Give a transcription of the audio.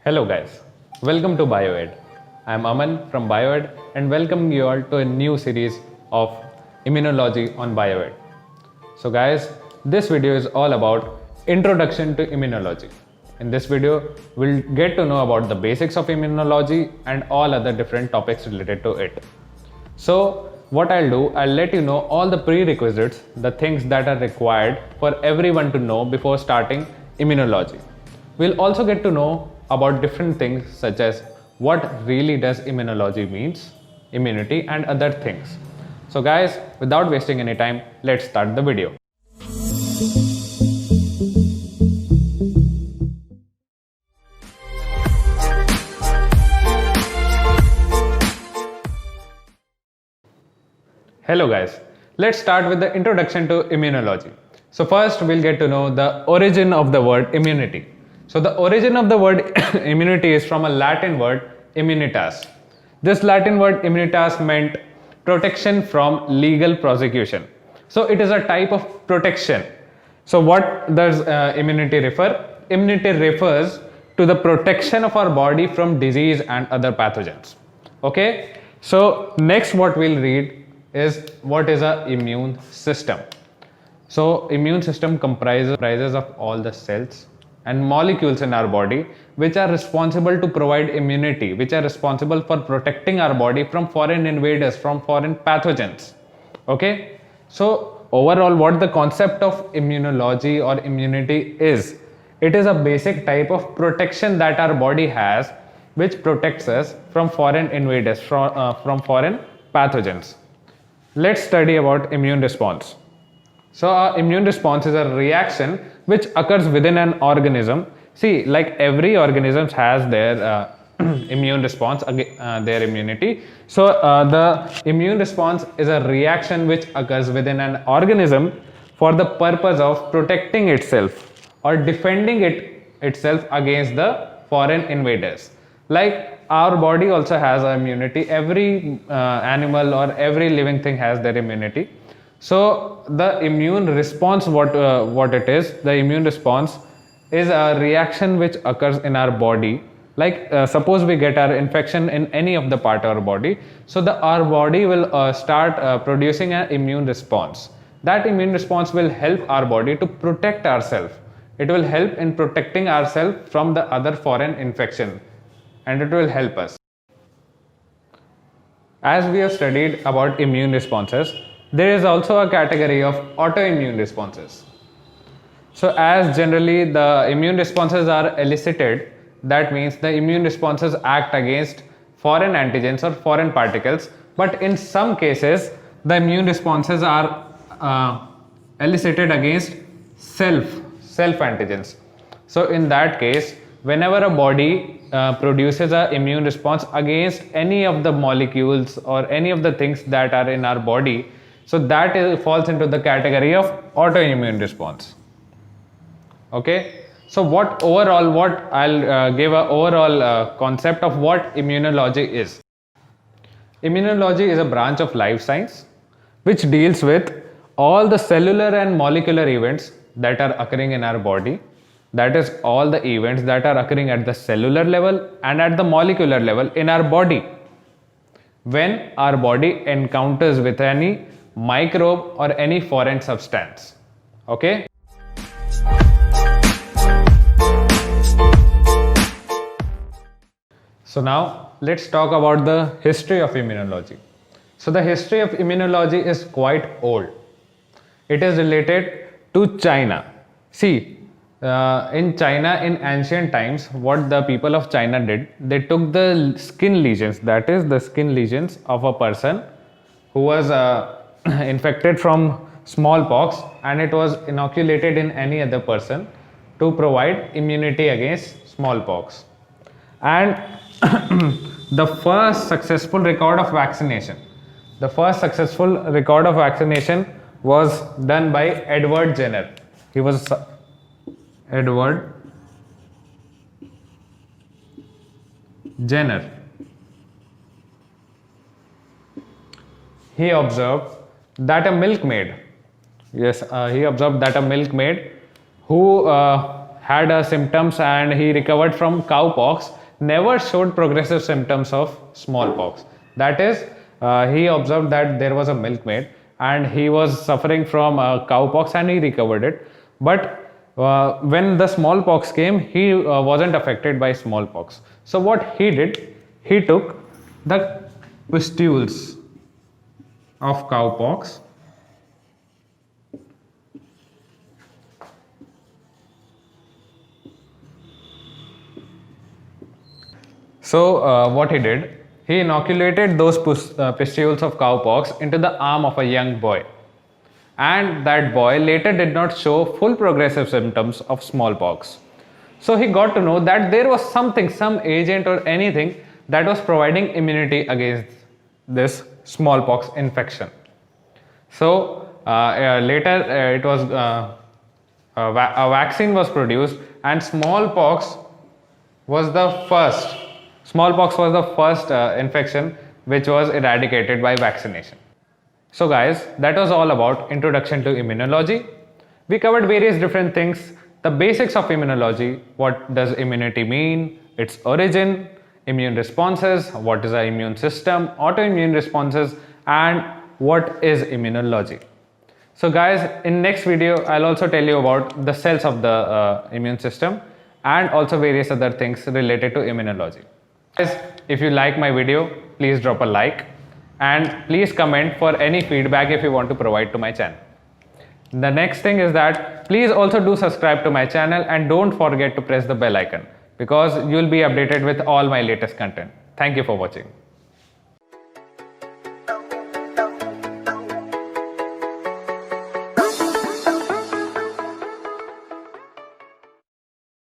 Hello guys, welcome to BioEd. I am Aman from BioEd and welcoming you all to a new series of immunology on BioEd. So guys, this video is all about introduction to immunology. In this video, we'll get to know about the basics of immunology and all other different topics related to it. So what I'll do, I'll let you know all the prerequisites, the things that are required for everyone to know before starting immunology. We'll also get to know about different things such as what really does immunology means, immunity and other things. So guys, without wasting any time, let's start the video. Hello guys, let's start with the introduction to immunology. So first we'll get to know the origin of the word immunity. So the origin of the word immunity is from a Latin word immunitas. This Latin word immunitas meant protection from legal prosecution. So it is a type of protection. So what does immunity refer? Immunity refers to the protection of our body from disease and other pathogens. Okay, so next what we'll read is what is a immune system. So immune system comprises of all the cells and molecules in our body which are responsible to provide immunity, which are responsible for protecting our body from foreign invaders, from foreign pathogens. Okay, so overall what the concept of immunology or immunity is, it is a basic type of protection that our body has which protects us from foreign invaders, from foreign pathogens. Let's study about immune response. So our immune response is a reaction which occurs within an organism. See, like every organism has their immune response, their immunity. So the immune response is a reaction which occurs within an organism for the purpose of protecting itself or defending itself against the foreign invaders. Like our body also has immunity. Every animal or every living thing has their immunity. So the immune response, what it is, the immune response is a reaction which occurs in our body. Like suppose we get our infection in any of the part of our body, so our body will start producing an immune response. That immune response will help our body to protect ourselves. It will help in protecting ourselves from the other foreign infection, and it will help us. As we have studied about immune responses, there is also a category of autoimmune responses. So as generally the immune responses are elicited, that means the immune responses act against foreign antigens or foreign particles, but in some cases the immune responses are elicited against self antigens. So in that case, whenever a body produces an immune response against any of the molecules or any of the things that are in our body, so that falls into the category of autoimmune response. Okay, so I'll give an overall concept of what immunology is. Immunology is a branch of life science which deals with all the cellular and molecular events that are occurring in our body. That is all the events that are occurring at the cellular level and at the molecular level in our body when our body encounters with any microbe or any foreign substance. Okay, so now let's talk about the history of immunology. So the history of immunology is quite old. It is related to China. See, in China in ancient times, what the people of China did, they took the skin lesions, that is the skin lesions of a person who was infected from smallpox, and it was inoculated in any other person to provide immunity against smallpox. And the first successful record of vaccination was done by Edward Jenner. He was Edward Jenner. He observed that a milkmaid who had symptoms and he recovered from cowpox never showed progressive symptoms of smallpox. That is, he observed that there was a milkmaid and he was suffering from cowpox and he recovered it. But when the smallpox came, he wasn't affected by smallpox. So what he did, he took the pustules of cowpox what he did, he inoculated those pustules of cowpox into the arm of a young boy, and that boy later did not show full progressive symptoms of smallpox. So he got to know that there was something, some agent or anything that was providing immunity against this smallpox infection. So later it was a vaccine was produced, and smallpox was the first infection which was eradicated by vaccination. So guys, that was all about introduction to immunology. We covered various different things, the basics of immunology, what does immunity mean, its origin, immune responses, what is our immune system, autoimmune responses, and what is immunology. So guys, in next video, I'll also tell you about the cells of the immune system and also various other things related to immunology. Guys, if you like my video, please drop a like and please comment for any feedback if you want to provide to my channel. The next thing is that please also do subscribe to my channel and don't forget to press the bell icon because you will be updated with all my latest content. Thank you for watching.